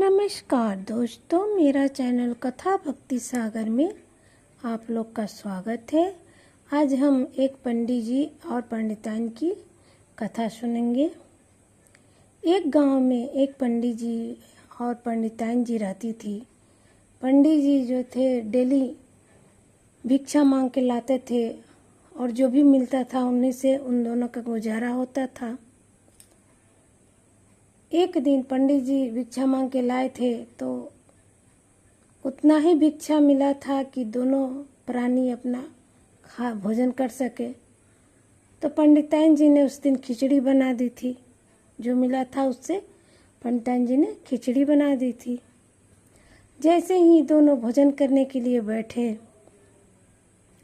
नमस्कार दोस्तों, मेरा चैनल कथा भक्ति सागर में आप लोग का स्वागत है। आज हम एक पंडित जी और पंडिताइन की कथा सुनेंगे। एक गांव में एक पंडित जी और पंडिताइन जी रहती थी। पंडित जी जो थे डेली भिक्षा मांग के लाते थे और जो भी मिलता था उन्हीं से उन दोनों का गुजारा होता था। एक दिन पंडित जी भिक्षा मांग के लाए थे तो उतना ही भिक्षा मिला था कि दोनों प्राणी अपना भोजन कर सके। तो पंडिताइन जी ने उस दिन खिचड़ी बना दी थी। जो मिला था उससे पंडिताइन जी ने खिचड़ी बना दी थी। जैसे ही दोनों भोजन करने के लिए बैठे,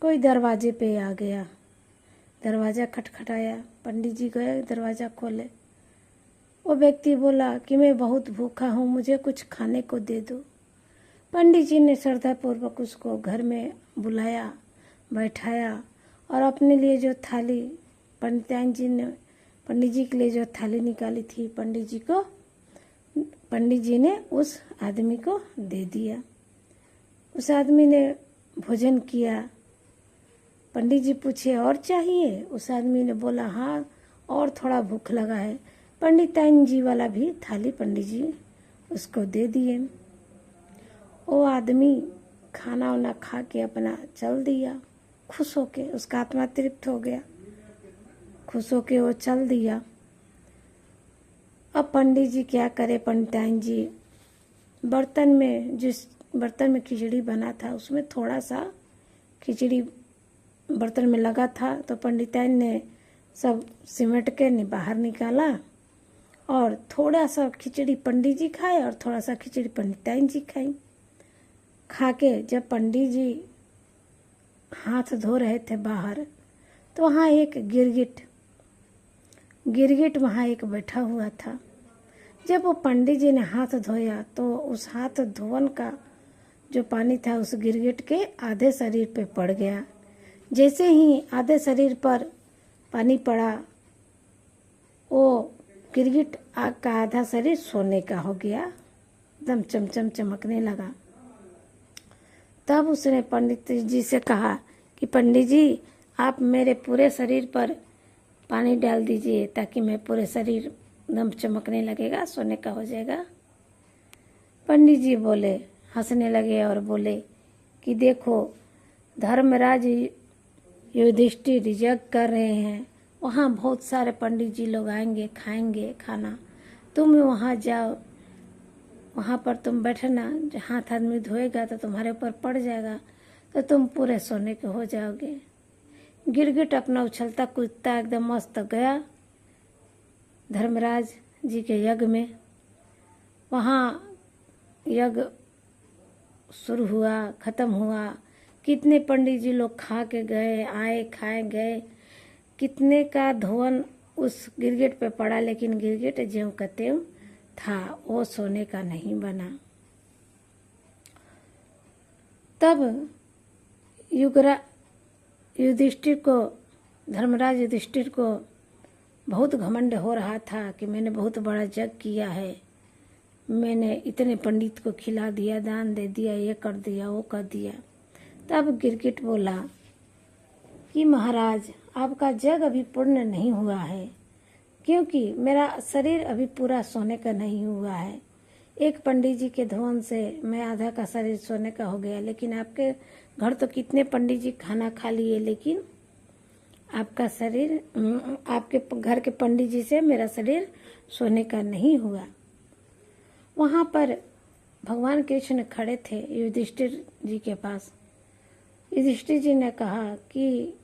कोई दरवाजे पे आ गया। दरवाज़ा खटखटाया। पंडित जी गए, दरवाज़ा खोले। वो व्यक्ति बोला कि मैं बहुत भूखा हूँ, मुझे कुछ खाने को दे दो। पंडित जी ने श्रद्धापूर्वक उसको घर में बुलाया, बैठाया और अपने लिए जो थाली पंडिताइन जी ने पंडित जी के लिए जो थाली निकाली थी पंडित जी ने उस आदमी को दे दिया। उस आदमी ने भोजन किया। पंडित जी पूछे और चाहिए? उस आदमी ने बोला हाँ, और थोड़ा भूख लगा है। पंडिताइन जी वाला भी थाली पंडित जी उसको दे दिए। वो आदमी खाना वाना खा के अपना चल दिया, खुश होके। उसका आत्मा तृप्त हो गया, खुश होके वो चल दिया। अब पंडित जी क्या करे? पंडिताइन जी जिस बर्तन में खिचड़ी बना था उसमें थोड़ा सा खिचड़ी बर्तन में लगा था। तो पंडिताइन ने सब सिमट के बाहर निकाला और थोड़ा सा खिचड़ी पंडित जी खाए और थोड़ा सा खिचड़ी पंडिताइन जी खाई। खा के जब पंडित जी हाथ धो रहे थे बाहर, तो वहाँ एक गिरगिट वहाँ एक बैठा हुआ था। जब वो पंडित जी ने हाथ धोया तो उस हाथ धोवन का जो पानी था उस गिरगिट के आधे शरीर पे पड़ गया। जैसे ही आधे शरीर पर पानी पड़ा, वो गिरगिट का आधा शरीर सोने का हो गया, एकदम चमचम चमकने लगा। तब उसने पंडित जी से कहा कि पंडित जी, आप मेरे पूरे शरीर पर पानी डाल दीजिए ताकि मैं पूरे शरीर एकदम चमकने लगेगा, सोने का हो जाएगा। पंडित जी बोले, हंसने लगे और बोले कि देखो, धर्मराज युधिष्ठिर यज्ञ कर रहे हैं, वहाँ बहुत सारे पंडित जी लोग आएंगे, खाएंगे खाना। तुम वहाँ जाओ, वहाँ पर तुम बैठना, हाथ आदमी धोएगा तो तुम्हारे ऊपर पड़ जाएगा, तो तुम पूरे सोने के हो जाओगे। गिरगिट अपना उछलता कूदता एकदम मस्त गया धर्मराज जी के यज्ञ में। वहाँ यज्ञ शुरू हुआ, खत्म हुआ। कितने पंडित जी लोग खा के गए, आए, खाए, गए। कितने का धोवन उस गिरगिट पे पड़ा, लेकिन गिरगिट ज्यों का त्यों था, वो सोने का नहीं बना। तब धर्मराज युधिष्ठिर को बहुत घमंड हो रहा था कि मैंने बहुत बड़ा यज्ञ किया है, मैंने इतने पंडित को खिला दिया, दान दे दिया, ये कर दिया, वो कर दिया। तब गिरगिट बोला कि महाराज, आपका यज्ञ अभी पूर्ण नहीं हुआ है, क्योंकि मेरा शरीर अभी पूरा सोने का नहीं हुआ है। एक पंडित जी के धोवन से मैं आधा का शरीर सोने का हो गया, लेकिन आपके घर तो कितने पंडित जी खाना खा लिए, लेकिन आपका शरीर, आपके घर के पंडित जी से मेरा शरीर सोने का नहीं हुआ। वहाँ पर भगवान कृष्ण खड़े थे युधिष्ठिर जी के पास। युधिष्ठिर जी ने कहा कि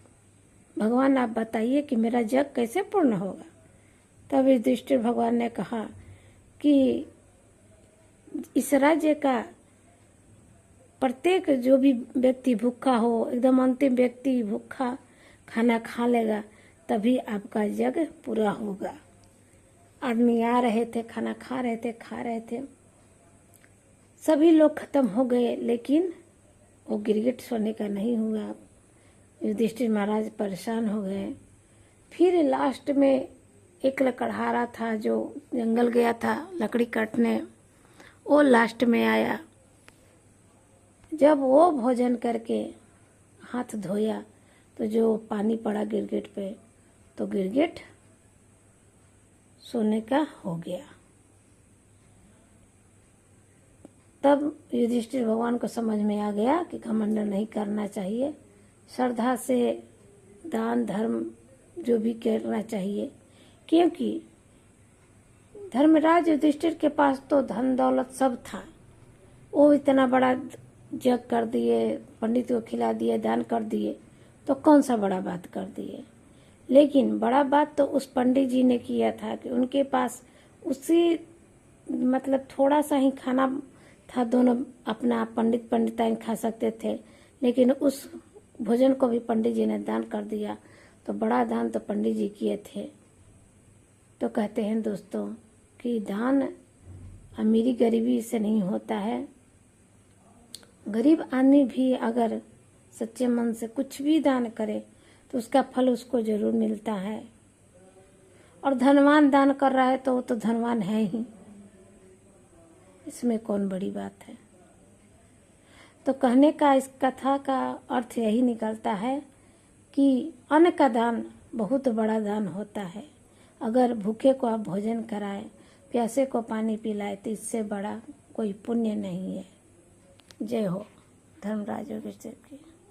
भगवान, आप बताइए कि मेरा यज्ञ कैसे पूर्ण होगा। तब युधिष्ठिर भगवान ने कहा कि इस राज्य का प्रत्येक जो भी व्यक्ति भूखा हो, एकदम अंतिम व्यक्ति भूखा खाना खा लेगा, तभी आपका यज्ञ पूरा होगा। आदमी आ रहे थे, खाना खा रहे थे, सभी लोग खत्म हो गए, लेकिन वो गिरगिट सोने का नहीं हुआ। युधिष्ठिर महाराज परेशान हो गए। फिर लास्ट में एक लकड़हारा था जो जंगल गया था लकड़ी काटने, वो लास्ट में आया। जब वो भोजन करके हाथ धोया तो जो पानी पड़ा गिरगिट पे, तो गिरगिट सोने का हो गया। तब युधिष्ठिर भगवान को समझ में आ गया कि घमंड नहीं करना चाहिए, श्रद्धा से दान धर्म जो भी करना चाहिए, क्योंकि धर्मराज युधिष्ठिर के पास तो धन दौलत सब था। वो इतना बड़ा जग कर दिए, पंडित को खिला दिए, दान कर दिए, तो कौन सा बड़ा बात कर दिए। लेकिन बड़ा बात तो उस पंडित जी ने किया था कि उनके पास उसी मतलब थोड़ा सा ही खाना था, दोनों अपना पंडिताइन खा सकते थे, लेकिन उस भोजन को भी पंडित जी ने दान कर दिया। तो बड़ा दान तो पंडित जी किए थे। तो कहते हैं दोस्तों कि दान अमीरी गरीबी से नहीं होता है। गरीब आदमी भी अगर सच्चे मन से कुछ भी दान करे तो उसका फल उसको जरूर मिलता है। और धनवान दान कर रहा है तो वो तो धनवान है ही, इसमें कौन बड़ी बात है। तो कहने का इस कथा का अर्थ यही निकलता है कि अन्न का दान बहुत बड़ा दान होता है। अगर भूखे को आप भोजन कराएं, प्यासे को पानी पिलाए, तो इससे बड़ा कोई पुण्य नहीं है। जय हो धर्मराज युधिष्ठिर की।